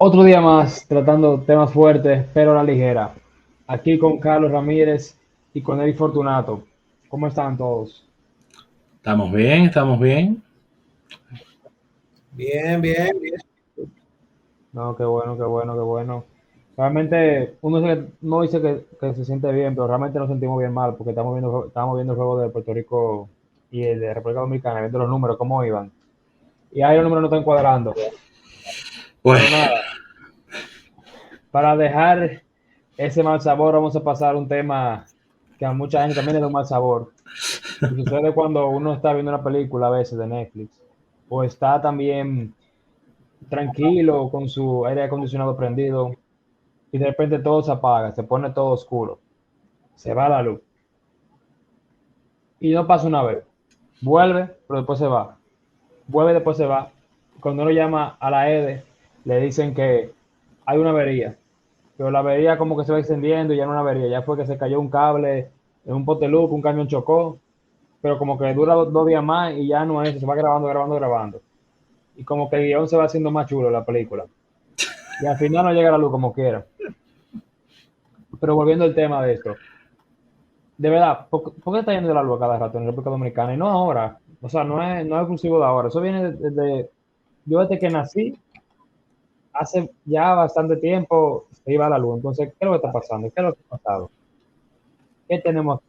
Otro día más tratando temas fuertes, pero a la ligera. Aquí con Carlos Ramírez y con Eric Fortunato. ¿Cómo están todos? Estamos bien, estamos bien. Bien, bien, bien. No, qué bueno, qué bueno, qué bueno. Realmente uno no dice que se siente bien, pero realmente nos sentimos bien mal porque estamos viendo el juego de Puerto Rico y el de República Dominicana, viendo los números, cómo iban. Y ahí los números no están cuadrando. Pues, Pero nada, para dejar ese mal sabor, vamos a pasar a un tema que a mucha gente también le da un mal sabor. Y sucede cuando uno está viendo una película a veces de Netflix, o está también tranquilo con su aire acondicionado prendido, y de repente todo se apaga, se pone todo oscuro, se va la luz. Y no pasa una vez. Vuelve, pero después se va. Vuelve, después se va. Cuando uno llama a la EDE, le dicen que hay una avería, pero la avería como que se va extendiendo y ya no es una avería, ya fue que se cayó un cable en un poste luz, un camión chocó, pero como que dura 2 días más y ya no es eso, se va grabando, grabando, grabando. Y como que el guión se va haciendo más chulo la película. Y al final no llega a la luz como quiera. Pero volviendo al tema de esto, de verdad, ¿por qué está yendo de la luz a cada rato en República Dominicana? Y no ahora, o sea, no es exclusivo de ahora, eso viene desde, yo desde que nací, hace ya bastante tiempo se iba a la luz. Entonces, ¿qué es lo que está pasando? ¿Qué es lo que ha pasado? ¿Qué tenemos?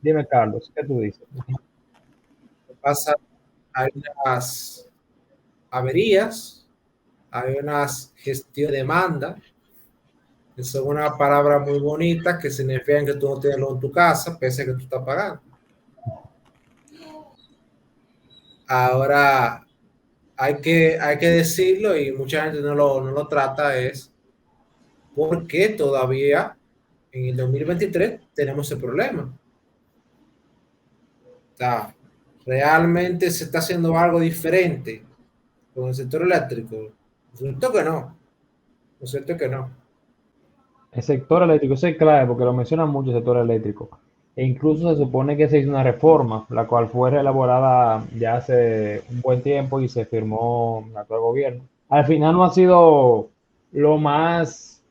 Dime, Carlos, ¿qué tú dices? ¿Qué pasa? Hay unas averías, hay unas gestión de demanda, que son una palabra muy bonita que significan que tú no tienes luz en tu casa, pese a que tú estás pagando. Ahora, hay que decirlo y mucha gente no lo trata, es por qué todavía en el 2023 tenemos ese problema. O sea, realmente se está haciendo algo diferente con el sector eléctrico. Lo cierto que no, lo cierto que no. El sector eléctrico, eso es clave porque lo mencionan mucho el sector eléctrico. E incluso se supone que se hizo una reforma, la cual fue elaborada ya hace un buen tiempo y se firmó en el actual gobierno. Al final no ha sido lo más,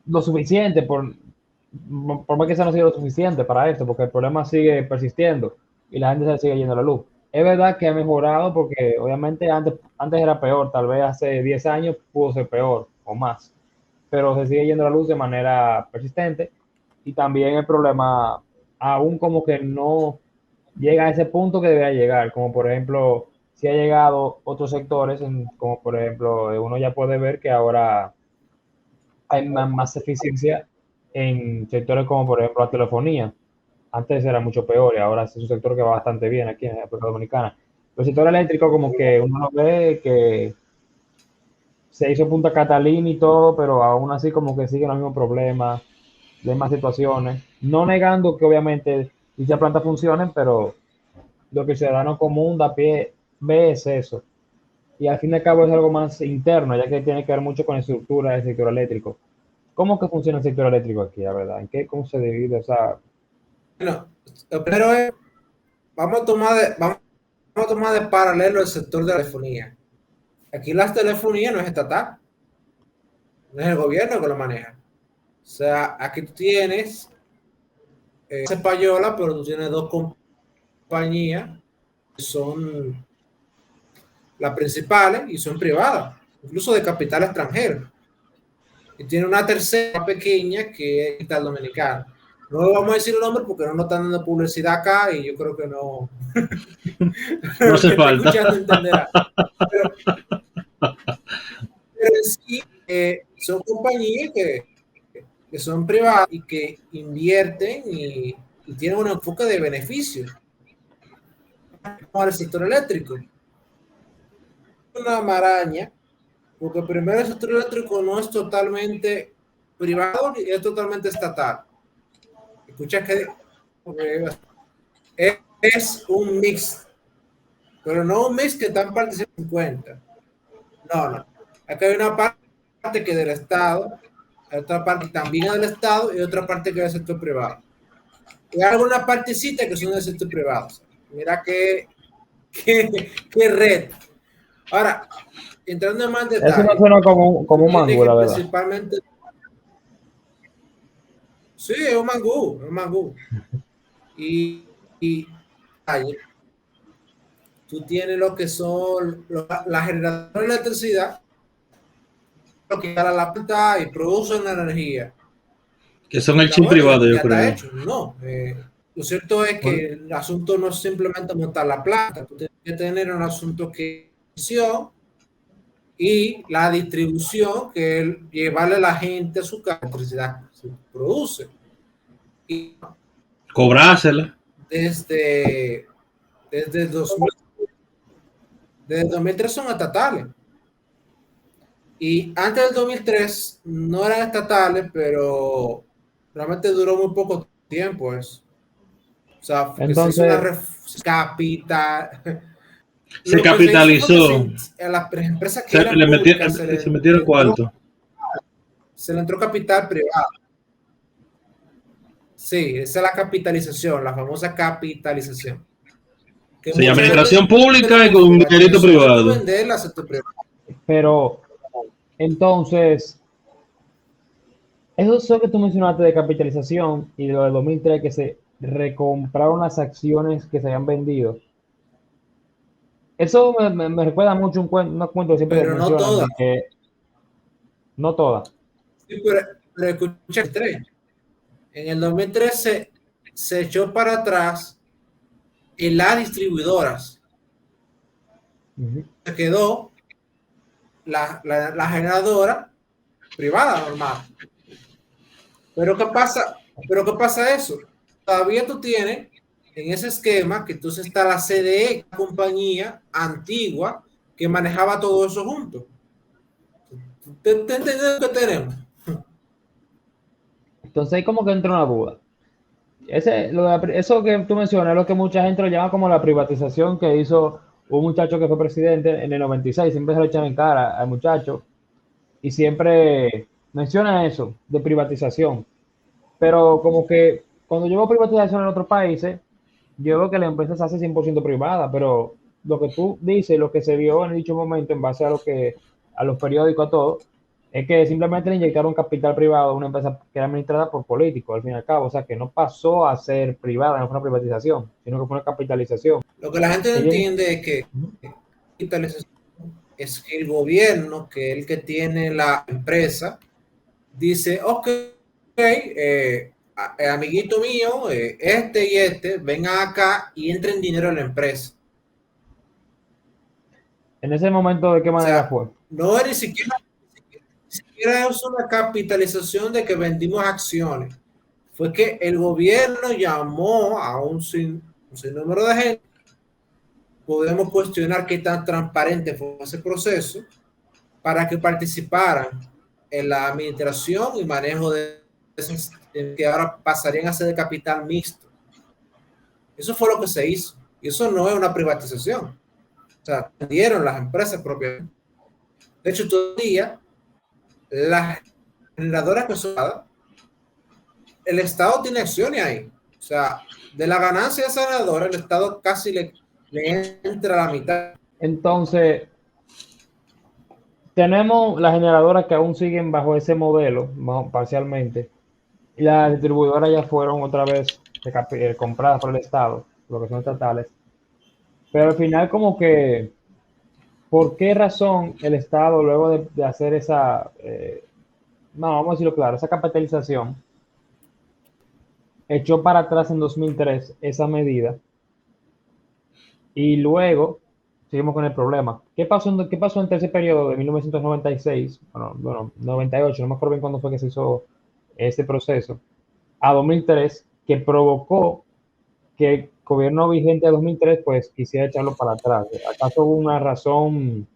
lo suficiente, por más que sea no ha sido lo suficiente para esto, porque el problema sigue persistiendo y la gente se sigue yendo a la luz. Es verdad que ha mejorado porque obviamente antes era peor, tal vez hace 10 años pudo ser peor o más, pero se sigue yendo la luz de manera persistente y también el problema aún como que no llega a ese punto que debería llegar, como por ejemplo, si ha llegado otros sectores, como por ejemplo, uno ya puede ver que ahora hay más eficiencia en sectores como por ejemplo la telefonía. Antes era mucho peor y ahora es un sector que va bastante bien aquí en la República Dominicana. El sector eléctrico como que uno lo ve que se hizo Punta Catalina y todo, pero aún así como que siguen los mismos problemas, de más situaciones. No negando que obviamente dichas plantas funcionen, pero lo que el ciudadano común da pie ve es eso. Y al fin y al cabo es algo más interno, ya que tiene que ver mucho con la estructura del sector eléctrico. ¿Cómo que funciona el sector eléctrico aquí, la verdad? ¿Cómo se divide? O sea, Bueno, lo primero es, vamos a tomar de paralelo el sector de la telefonía. Aquí la telefonía no es estatal, no es el gobierno que lo maneja. O sea, aquí tú tienes española, pero tú tienes dos compañías que son las principales y son privadas, incluso de capital extranjero. Y tiene una tercera pequeña que es capital dominicana. No vamos a decir el nombre porque no nos están dando publicidad acá y yo creo que no. no El hace que está falta. escuchando entenderá. Pero, pero en sí, son compañías que son privadas y que invierten y tienen un enfoque de beneficio para el sector eléctrico. Una maraña, porque primero el sector eléctrico no es totalmente privado ni es totalmente estatal. Escucha que es un mix, pero no un mix que están participando 50. No, no. Aquí hay una parte que es del Estado, hay otra parte también es del Estado y otra parte que es del sector privado. Y hay algunas partecitas que son del sector privado. Mira qué red. Ahora, entrando en más Eso me detalle, suena como un tiene mango, que la verdad. principalmente, sí, es un mangú, es un mangú. Y ahí, tú tienes lo que son la generación de electricidad, lo que da la planta y produce una energía. Que son Tú el dirás, chin bueno, privado, yo ya está creo. hecho. No, lo cierto es Bueno, que el asunto no es simplemente montar la planta, tú tienes que tener un asunto que y la distribución que es llevarle a la gente a su casa electricidad que se produce. Y cobrársela. desde, desde, el 2000, desde el 2003 son estatales. Y antes del 2003 no eran estatales, pero realmente duró muy poco tiempo eso. O sea, que se hizo una Entonces, capital. Se Lo que se hizo fue que capitalizó. a las empresas que eran Le públicas se metieron cuarto. se le entró capital privado. Sí, esa es la capitalización, la famosa capitalización. Que Se llama mucha gente administración pública y cree con que un la dinerito administración hay que privado. venderla al sector privado. pero entonces, eso que tú mencionaste de capitalización y de lo del 2003 que se recompraron las acciones que se habían vendido. Eso me recuerda mucho un cuento que siempre Pero no mencionan, todas. de que no todas. Sí, pero escucha, en el 2013 se echó para atrás en las distribuidoras. Ujú. Se quedó la generadora privada normal. Pero ¿qué pasa? ¿Pero qué pasa eso? Todavía tú tienes en ese esquema que entonces está la CDE, compañía antigua que manejaba todo eso junto. ¿Te entiendes lo que tenemos? Entonces ahí como que entra una duda. Eso que tú mencionas es lo que mucha gente lo llama como la privatización que hizo un muchacho que fue presidente en el 96. Siempre se lo echan en cara al muchacho y siempre menciona eso de privatización. Pero como que cuando yo veo privatización en otros países, yo veo que la empresa se hace 100% privada, pero lo que tú dices, lo que se vio en dicho momento en base a los periódicos, a todo, es que simplemente le inyectaron capital privado a una empresa que era administrada por políticos, al fin y al cabo. O sea, que no pasó a ser privada, no fue una privatización, sino que fue una capitalización. Lo que la gente no Ellos, entiende es que es que el gobierno, que es el que tiene la empresa, dice, ok, amiguito mío, este y este, vengan acá y entren dinero en la empresa. en ese momento, ¿de qué O manera sea, fue? no es ni siquiera es una capitalización de que vendimos acciones. Fue que el gobierno llamó a un sinnúmero de gente. Podemos cuestionar qué tan transparente fue ese proceso para que participaran en la administración y manejo de esos que ahora pasarían a ser de capital mixto. Eso fue lo que se hizo. Y eso no es una privatización. O sea, dieron las empresas propiamente. De hecho, todavía las generadoras que son, el Estado tiene acciones ahí. O sea, de la ganancia de esa generadora, el Estado casi le entra a la mitad. Entonces, tenemos las generadoras que aún siguen bajo ese modelo, parcialmente. Y las distribuidoras ya fueron otra vez compradas por el Estado, lo que son estatales. Pero al final como que, ¿por qué razón el Estado, luego de hacer esa, no, vamos a decirlo claro, esa capitalización, echó para atrás en 2003 esa medida y luego seguimos con el problema? Qué pasó entre ese periodo de 1996, bueno, 98, no me acuerdo bien cuándo fue que se hizo ese proceso, a 2003, que provocó que el gobierno vigente de 2003 pues quisiera echarlo para atrás? ¿Acaso hubo una razón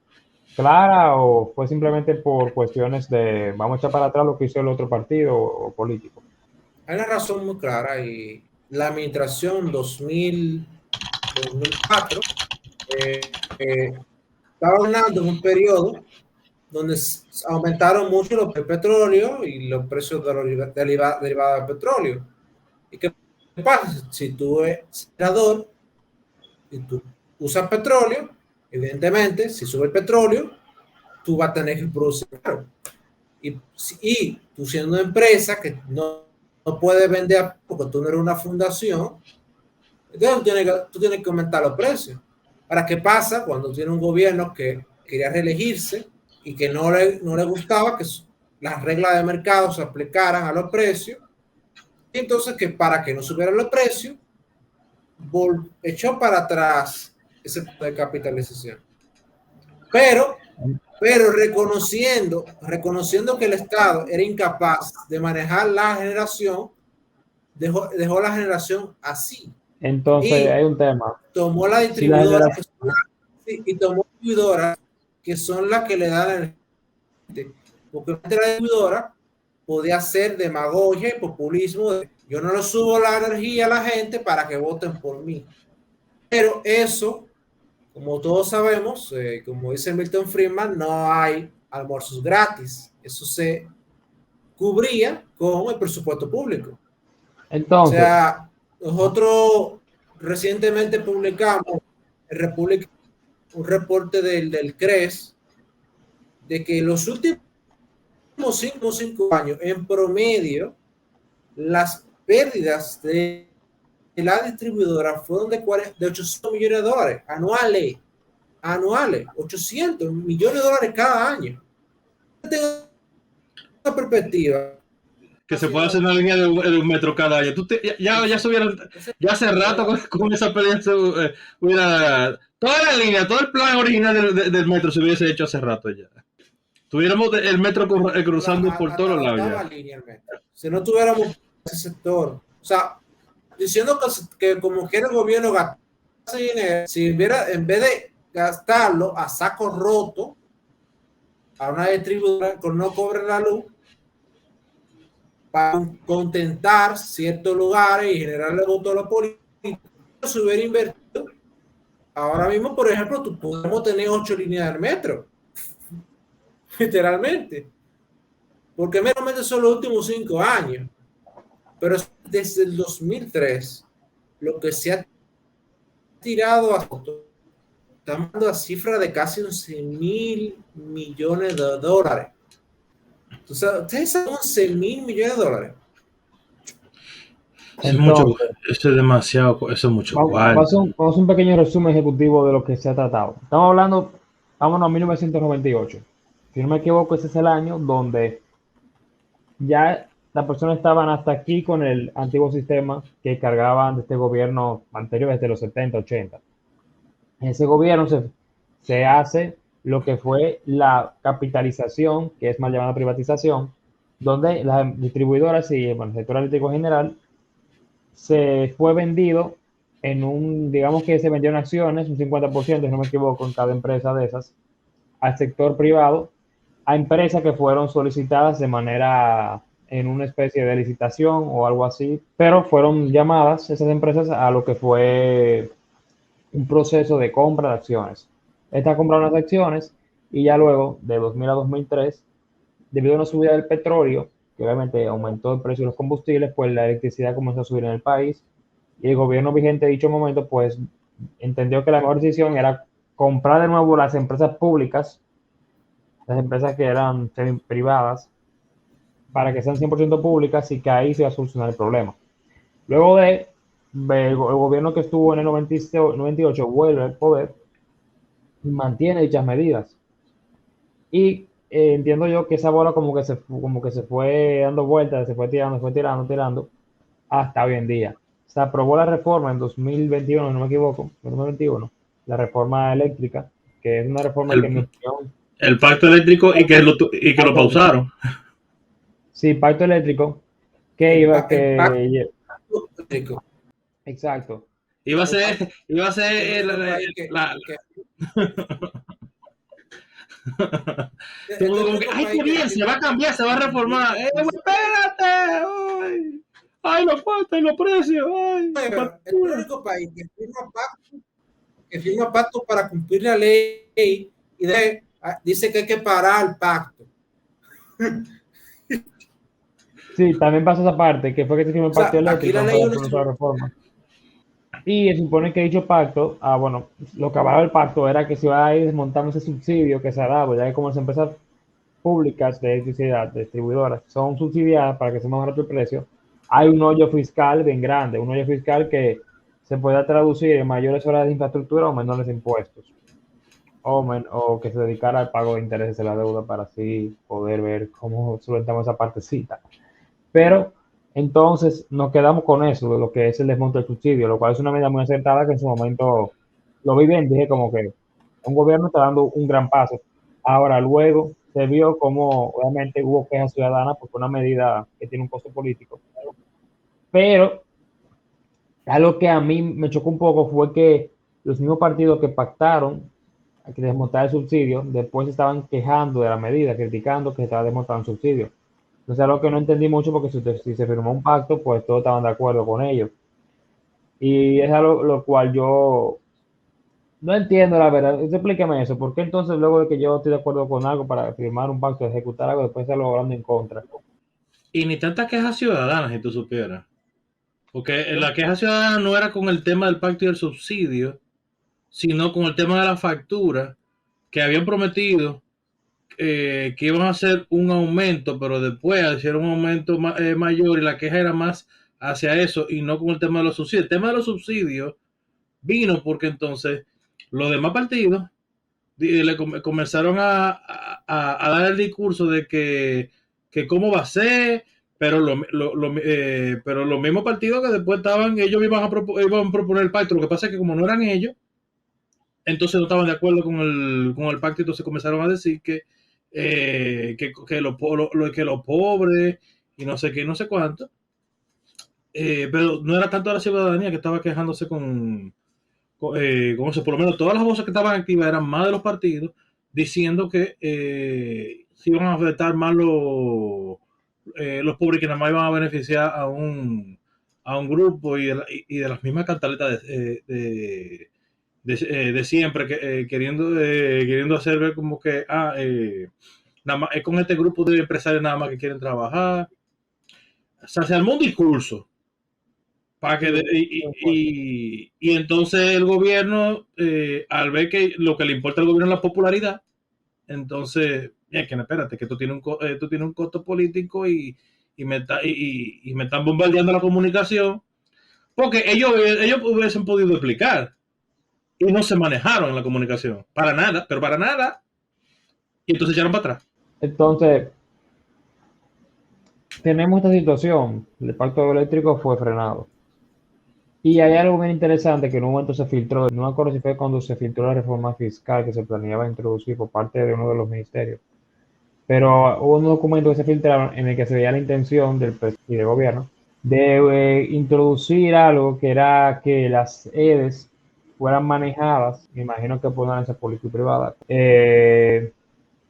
clara o fue simplemente por cuestiones de vamos a echar para atrás lo que hizo el otro partido o político? Hay una razón muy clara y la administración 2004 estaba hablando de un periodo donde aumentaron mucho el petróleo y los precios de los derivados del petróleo. ¿Y qué pasa? Si tú eres senador y tú usas petróleo, evidentemente, si sube el petróleo, tú vas a tener que producir. Y tú siendo una empresa que no puedes vender porque tú no eres una fundación, entonces tú tienes que aumentar los precios. Ahora, ¿qué pasa cuando tiene un gobierno que quería reelegirse y que no le gustaba que las reglas de mercado se aplicaran a los precios? Y entonces, que para que no subieran los precios, echó para atrás ese tipo de capitalización. Pero reconociendo que el Estado era incapaz de manejar la generación, dejó la generación así. Entonces Y hay un tema. tomó la Si la distribuidora generación, y tomó distribuidoras que son las que le dan el, porque la distribuidora podía hacer demagogia y populismo de, yo no le subo la energía a la gente para que voten por mí. Pero eso, como todos sabemos, como dice Milton Friedman, no hay almuerzos gratis. Eso se cubría con el presupuesto público. O entonces, sea, nosotros recientemente publicamos en República un reporte del CRES de que los últimos 5 años, en promedio, las pérdidas de la distribuidora fueron de 800 millones de dólares anuales, 800 millones de dólares cada año. Tengo una perspectiva. Que se puede hacer una línea de un metro cada año. Ya subieron, ya hace rato con esa pérdida toda la línea, todo el plan original del metro se hubiese hecho hace rato ya. Tuviéramos el metro cruzando por todos los lados ya. Si no tuviéramos ese sector, o sea, diciendo que como quiere el gobierno gastar dinero, si hubiera, en vez de gastarlo a saco roto a una distribuidora que no cobre la luz, para contentar ciertos lugares y generarle voto a la política, se hubiera invertido. Ahora mismo, por ejemplo, podemos tener 8 líneas del metro, literalmente, porque meramente son los últimos 5 años, pero desde el 2003, lo que se ha tirado a estamos dando a cifra de casi 11.000 millones de dólares. Ustedes saben 11.000 millones de dólares. Eso es demasiado, eso es mucho cuarto. Vamos a un pequeño resumen ejecutivo de lo que se ha tratado. Estamos hablando, vámonos a 1998. Si no me equivoco, ese es el año donde ya las personas estaban hasta aquí con el antiguo sistema que cargaban de este gobierno anterior, desde los 70, 80. En ese gobierno se hace lo que fue la capitalización, que es mal llamada privatización, donde las distribuidoras y el sector eléctrico en general se fue vendido digamos que se vendieron acciones, un 50%, si no me equivoco, en cada empresa de esas, al sector privado, a empresas que fueron solicitadas de manera en una especie de licitación o algo así, pero fueron llamadas esas empresas a lo que fue un proceso de compra de acciones. Estas compraron las acciones y ya luego, de 2000 a 2003, debido a una subida del petróleo, que obviamente aumentó el precio de los combustibles, pues la electricidad comenzó a subir en el país y el gobierno vigente de dicho momento pues entendió que la mejor decisión era comprar de nuevo las empresas públicas, las empresas que eran privadas, para que sean 100% públicas y que ahí se va a solucionar el problema. Luego el gobierno que estuvo en el 98 vuelve al poder y mantiene dichas medidas. Y entiendo yo que esa bola como que se fue dando vueltas, se fue tirando, hasta hoy en día. Se aprobó la reforma en 2021, no me equivoco, 2021, la reforma eléctrica, que es una reforma que en mi opinión... El pacto eléctrico y que lo pausaron. Sí, pacto eléctrico, que iba que... Exacto. Iba a ser todo como que, ay, qué bien, se va a cambiar, se va a reformar. Espérate. Ay, los costos y los precios. Ay, el único país que firma pacto para cumplir la ley y dice que hay que parar el pacto. Sí, también pasa esa parte, que fue que se firmó el pacto eléctrico, aquí la ley reforma. Y se supone que dicho pacto, bueno, lo que hablaba el pacto era que se iba a ir desmontando ese subsidio que se ha dado, ya que como las empresas públicas de electricidad, distribuidoras, son subsidiadas para que se mejore el precio, hay un hoyo fiscal bien grande, un hoyo fiscal que se pueda traducir en mayores horas de infraestructura o menores impuestos, o que se dedicara al pago de intereses de la deuda para así poder ver cómo solventamos esa partecita. Pero entonces nos quedamos con eso, de lo que es el desmonte del subsidio, lo cual es una medida muy acertada que en su momento lo vi bien, dije como que un gobierno está dando un gran paso. Ahora, luego se vio como obviamente hubo queja ciudadana porque una medida que tiene un costo político. Pero algo que a mí me chocó un poco fue que los mismos partidos que pactaron a que desmontar el subsidio, después estaban quejando de la medida, criticando que se estaba desmontando el subsidio. Entonces, algo que no entendí mucho porque si se firmó un pacto, pues todos estaban de acuerdo con ello. Y es algo lo cual yo no entiendo, la verdad. Explíqueme eso. ¿Por qué entonces, luego de que yo estoy de acuerdo con algo para firmar un pacto, ejecutar algo, después estarlo hablando en contra? Y ni tantas quejas ciudadanas, si tú supieras. Porque la queja ciudadana no era con el tema del pacto y del subsidio, sino con el tema de la factura, que habían prometido que iban a hacer un aumento, pero después hicieron un aumento mayor y la queja era más hacia eso y no con el tema de los subsidios. El tema de los subsidios vino porque entonces los demás partidos comenzaron a dar el discurso de que cómo va a ser, pero pero los mismos partidos que después estaban, ellos iban a proponer el pacto. Lo que pasa es que como no eran ellos, entonces no estaban de acuerdo con el pacto, entonces comenzaron a decir que los pobres y no sé qué, no sé cuánto, pero no era tanto la ciudadanía que estaba quejándose con eso. Por lo menos todas las voces que estaban activas eran más de los partidos diciendo que se iban a afectar más los pobres, que nada más iban a beneficiar a un grupo y de las mismas cantaletas de siempre, queriendo hacer ver como que nada más es con este grupo de empresarios nada más que quieren trabajar. O sea, se armó un discurso para que y entonces el gobierno, al ver que lo que le importa al gobierno es la popularidad, entonces, que no, espérate, que esto tiene un costo político y me están bombardeando la comunicación, porque ellos hubiesen podido explicar y no se manejaron en la comunicación, para nada, pero para nada, y entonces echaron para atrás. Entonces, tenemos esta situación. El pacto eléctrico fue frenado. Y hay algo bien interesante que en un momento se filtró, no me acuerdo si fue cuando se filtró la reforma fiscal que se planeaba introducir por parte de uno de los ministerios, pero hubo un documento que se filtraron en el que se veía la intención del presidente y del gobierno de introducir algo que era que las EDES fueran manejadas, me imagino que por una alianza pública y privada,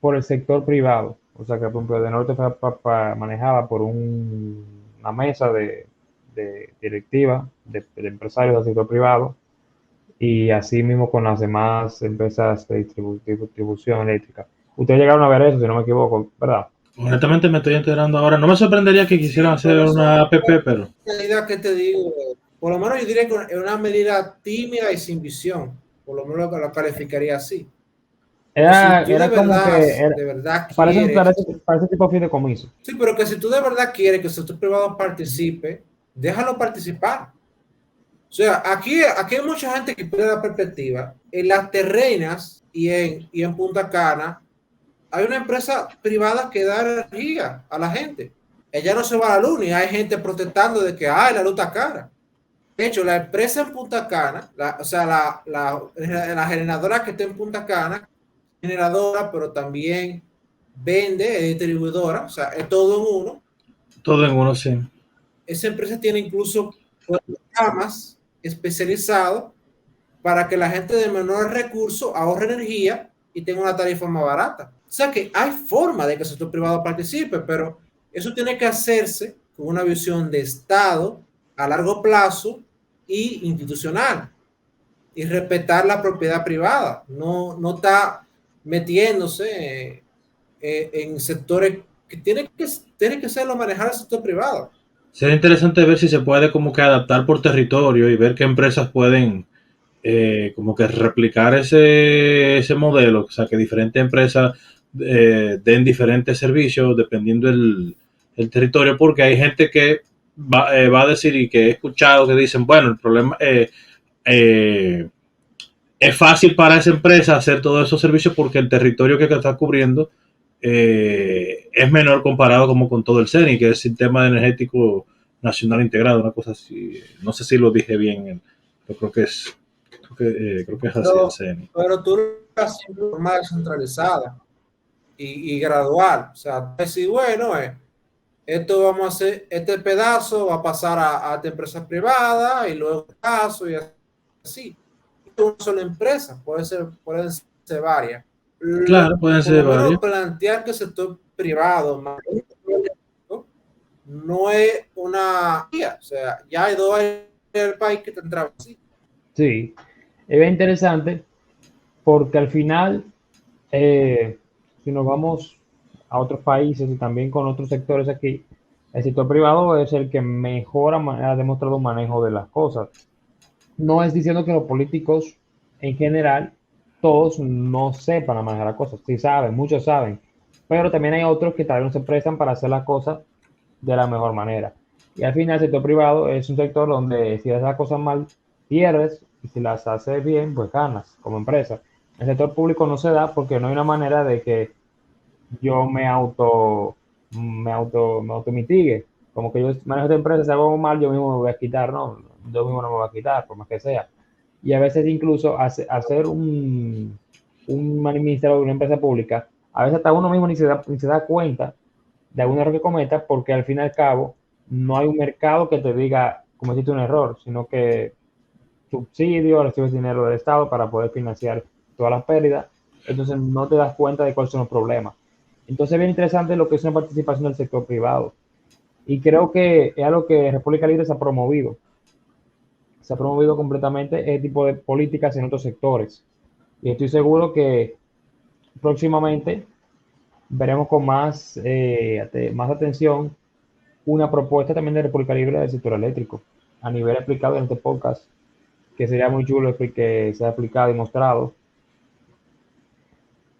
por el sector privado. O sea que, por ejemplo, de norte fue manejada por una mesa de directiva de empresarios del sector privado y así mismo con las demás empresas de distribución eléctrica. Ustedes llegaron a ver eso, si no me equivoco, ¿verdad? Honestamente me estoy enterando ahora. No me sorprendería que quisieran hacer una app, pero... medida que te digo, por lo menos yo diría que es una medida tímida y sin visión. Por lo menos lo calificaría así. Era, Si tú era como que de verdad parece, quieres, parece tipo de fideicomiso. sí, pero que si tú de verdad quieres que el sector privado participe, déjalo participar. O sea, aquí hay mucha gente que pierde la perspectiva. En las terrenas y en Punta Cana hay una empresa privada que da energía a la gente. Ella no se va a la luz y hay gente protestando de que la luz está cara. De hecho, la empresa en Punta Cana, o sea, la generadora que está en Punta Cana, generadora, pero también vende, es distribuidora, o sea, es todo en uno. Todo en uno, sí. Esa empresa tiene incluso programas especializados para que la gente de menores recursos ahorre energía y tenga una tarifa más barata. O sea que hay forma de que el sector privado participe, pero eso tiene que hacerse con una visión de Estado a largo plazo y institucional y respetar la propiedad privada. No está metiéndose en sectores que tiene que serlo manejar el sector privado. Sería interesante ver si se puede como que adaptar por territorio y ver qué empresas pueden como que replicar ese modelo, o sea, que diferentes empresas den diferentes servicios dependiendo el territorio, porque hay gente que va a decir y que he escuchado que dicen, bueno, el problema eh, es fácil para esa empresa hacer todos esos servicios porque el territorio que está cubriendo es menor comparado como con todo el CENI, que es el Sistema Energético Nacional Integrado, una cosa así. No sé si lo dije bien, pero creo que es así el CENI. Pero tú lo estás haciendo de forma descentralizada y gradual. O sea, decir, bueno, esto vamos a hacer, este pedazo va a pasar a esta empresa privada y luego el caso y así. Una sola empresa, pueden ser varias. Claro, pueden Por ser lo menos varios. plantear que el sector privado no es una guía. O sea, ya hay dos en el país que tendrán así. Sí, es bien interesante porque al final, si nos vamos a otros países y también con otros sectores aquí, el sector privado es el que mejor ha demostrado manejo de las cosas. No es diciendo que los políticos en general, todos no sepan manejar las cosas. Sí saben, muchos saben, pero también hay otros que tal vez no se prestan para hacer las cosas de la mejor manera. Y al final el sector privado es un sector donde si haces las cosas mal, pierdes, y si las haces bien, pues ganas como empresa. El sector público no se da porque no hay una manera de que yo me auto mitigue. Como que yo manejo esta empresa, si hago mal, yo mismo me voy a quitar, no, yo mismo no me voy a quitar, por más que sea. Y a veces incluso hacer un administrador de una empresa pública, a veces hasta uno mismo ni se da cuenta de algún error que cometas, porque al fin y al cabo no hay un mercado que te diga cometiste un error, sino que subsidio, recibes dinero del Estado para poder financiar todas las pérdidas, entonces no te das cuenta de cuáles son los problemas. Entonces es bien interesante lo que es una participación del sector privado. Y creo que es algo que República Libre se ha promovido completamente ese tipo de políticas en otros sectores. Y estoy seguro que próximamente veremos con más atención una propuesta también de República Libre del sector eléctrico a nivel explicado en este podcast, que sería muy chulo que sea explicado y mostrado.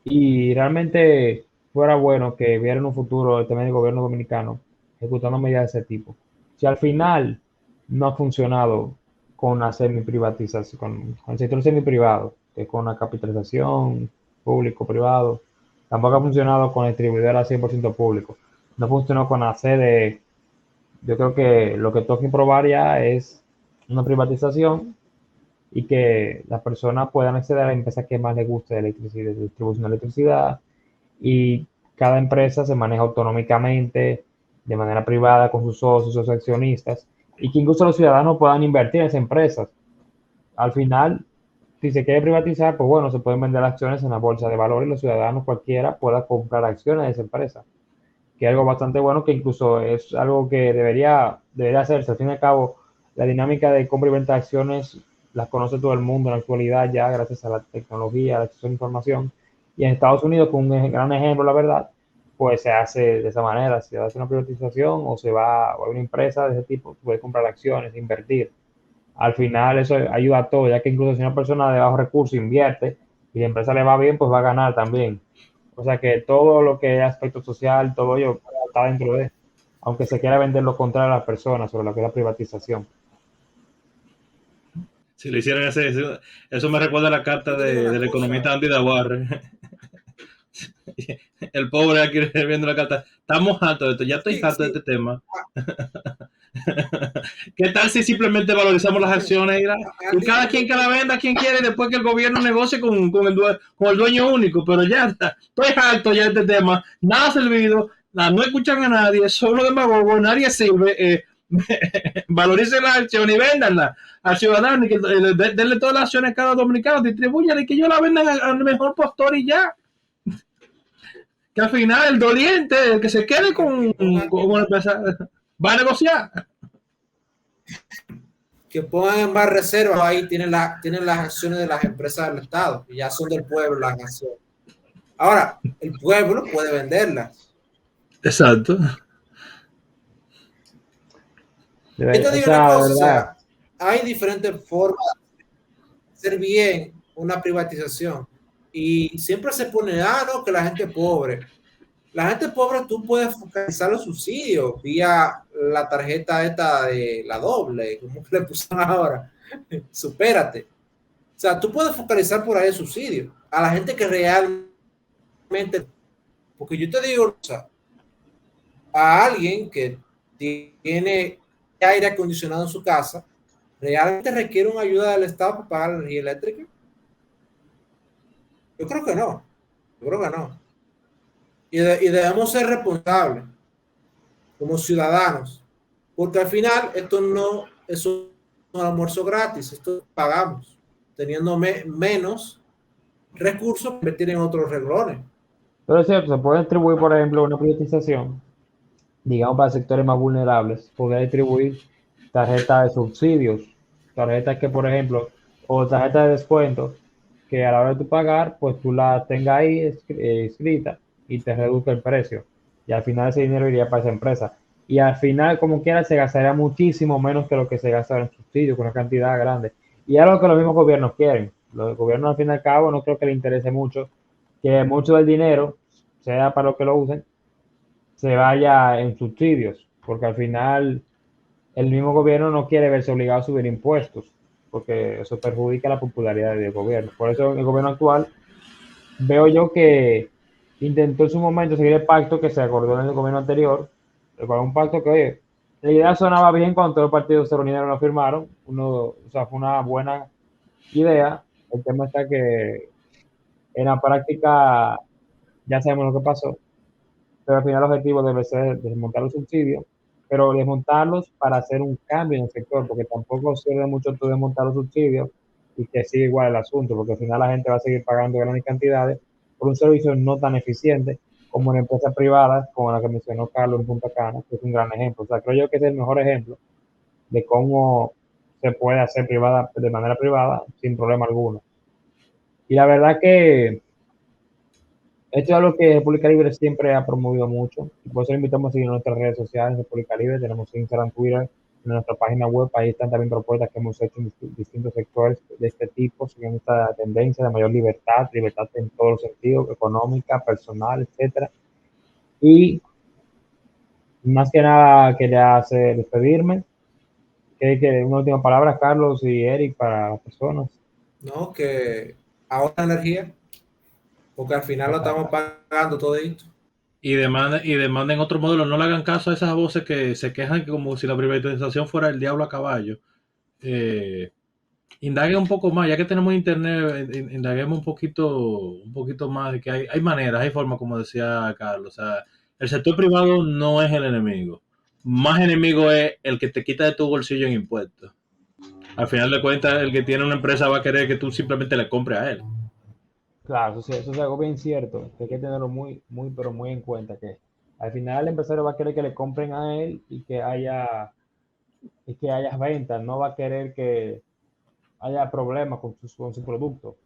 Y realmente fuera bueno que viera en un futuro también el gobierno dominicano ejecutando medidas de ese tipo. Si al final no ha funcionado con la semi-privatización, con el sector semi-privado, que es con la capitalización público-privado, tampoco ha funcionado con el distribuidor a 100% público. No funcionó con la sede. Yo creo que lo que toca probar ya es una privatización y que las personas puedan acceder a la empresa que más les guste de electricidad, de distribución de electricidad, y cada empresa se maneja autonómicamente, de manera privada, con sus socios, sus accionistas, y que incluso los ciudadanos puedan invertir en esas empresas. Al final, si se quiere privatizar, pues bueno, se pueden vender acciones en la bolsa de valores y los ciudadanos cualquiera pueda comprar acciones de esa empresa, que es algo bastante bueno, que incluso es algo que debería hacerse. Al fin y al cabo, la dinámica de compra y venta de acciones las conoce todo el mundo en la actualidad ya gracias a la tecnología, a la acceso a la información. Y en Estados Unidos, con un gran ejemplo, la verdad, pues se hace de esa manera. Se hace una privatización o se va a una empresa de ese tipo, puede comprar acciones, invertir. Al final eso ayuda a todo, ya que incluso si una persona de bajos recursos invierte y la empresa le va bien, pues va a ganar también. O sea que todo lo que es aspecto social, todo ello está dentro de, aunque se quiera vender lo contrario a las personas sobre lo que es la privatización. Si le hicieran eso me recuerda a la carta Yo te digo una del economista cosa, Andy Dawarre. El pobre aquí viendo la carta. Estamos hartos de esto, ya estoy sí, harto de sí, este tema. ¿Qué tal si simplemente valorizamos las acciones y Andy, cada quien que la venda quien quiere y después que el gobierno negocie con el dueño único? Pero ya está, estoy harto ya de este tema. Nada ha servido, no escuchan a nadie, solo demagogos, nadie sirve. Valoricen las acciones y véndanlas al ciudadano y que denle todas las acciones a cada dominicano, distribuyan y que ellos la vendan al mejor postor y ya. Que al final el doliente, el que se quede con una empresa, va a negociar. que pongan en más reservas, ahí tienen las acciones de las empresas del Estado, y ya son del pueblo las acciones. Ahora, el pueblo puede venderlas. Exacto. Yo te O digo una sea, de cosa, o verdad, sea, hay diferentes formas de hacer bien una privatización y siempre se pone, no, que la gente pobre. La gente pobre tú puedes focalizar los subsidios vía la tarjeta esta de la doble, como le pusieron ahora, supérate. O sea, tú puedes focalizar por ahí el subsidio a la gente que realmente, porque yo te digo, o sea, a alguien que tiene aire acondicionado en su casa, ¿realmente requiere una ayuda del Estado para pagar la energía eléctrica? Yo creo que no, yo creo que no. Y debemos ser responsables como ciudadanos, porque al final esto no es un almuerzo gratis, esto pagamos, teniendo menos recursos para invertir en otros renglones. pero es cierto, se puede distribuir, por ejemplo, una privatización, digamos, para sectores más vulnerables, poder distribuir tarjetas de subsidios, tarjetas que, por ejemplo, o tarjetas de descuento, que a la hora de tu pagar, pues tú la tengas ahí escrita y te reduzca el precio. Y al final ese dinero iría para esa empresa. Y al final, como quiera, se gastaría muchísimo menos que lo que se gasta en subsidios, con una cantidad grande. Y es algo que los mismos gobiernos quieren. Los gobiernos, al fin y al cabo, no creo que les interese mucho que mucho del dinero, sea para lo que lo usen, se vaya en subsidios, porque al final el mismo gobierno no quiere verse obligado a subir impuestos, porque eso perjudica la popularidad del gobierno. Por eso el gobierno actual veo yo que intentó en su momento seguir el pacto que se acordó en el gobierno anterior, el cual un pacto que, oye, la idea sonaba bien cuando todos los partidos se reunieron y lo firmaron, o sea, fue una buena idea. El tema está que en la práctica ya sabemos lo que pasó, pero al final el objetivo debe ser desmontar los subsidios, pero desmontarlos para hacer un cambio en el sector, porque tampoco sirve mucho tú desmontar los subsidios y que siga igual el asunto, porque al final la gente va a seguir pagando grandes cantidades por un servicio no tan eficiente como en empresas privadas, como la que mencionó Carlos en Punta Cana, que es un gran ejemplo. O sea, creo yo que es el mejor ejemplo de cómo se puede hacer privada de manera privada sin problema alguno. Y la verdad que esto es algo que República Libre siempre ha promovido mucho. Y por eso invitamos a seguir nuestras redes sociales, República Libre. Tenemos Instagram, Twitter, en nuestra página web. Ahí están también propuestas que hemos hecho en distintos sectores de este tipo, siguiendo esta tendencia de mayor libertad, libertad en todos los sentidos, económica, personal, etcétera. Y más que nada quería despedirme. Que una última palabra, Carlos y Eric, para las personas. ¿No? Que ahorra energía, porque al final lo estamos pagando todo esto. Y demanden otro modelo. No le hagan caso a esas voces que se quejan como si la privatización fuera el diablo a caballo. Indague un poco más, ya que tenemos internet, indaguemos un poquito más de que hay maneras, hay formas, como decía Carlos. O sea, el sector privado no es el enemigo. Más enemigo es el que te quita de tu bolsillo en impuestos. Al final de cuentas, el que tiene una empresa va a querer que tú simplemente le compres a él. Claro, eso es algo bien cierto, que hay que tenerlo muy, muy, pero muy en cuenta, que al final el empresario va a querer que le compren a él y que haya ventas, no va a querer que haya problemas con su producto.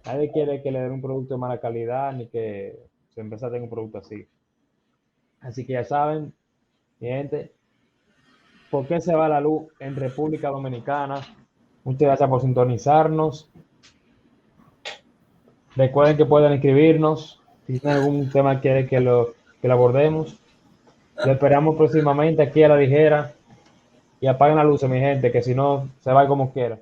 Nadie quiere que le den un producto de mala calidad ni que su empresa tenga un producto así. Así que ya saben, mi gente, ¿por qué se va la luz en República Dominicana? Muchas gracias por sintonizarnos. Recuerden que pueden escribirnos si tienen algún tema que quieren que lo abordemos. Lo esperamos próximamente aquí a la ligera. Y apaguen la luz, mi gente, que si no se va como quiera.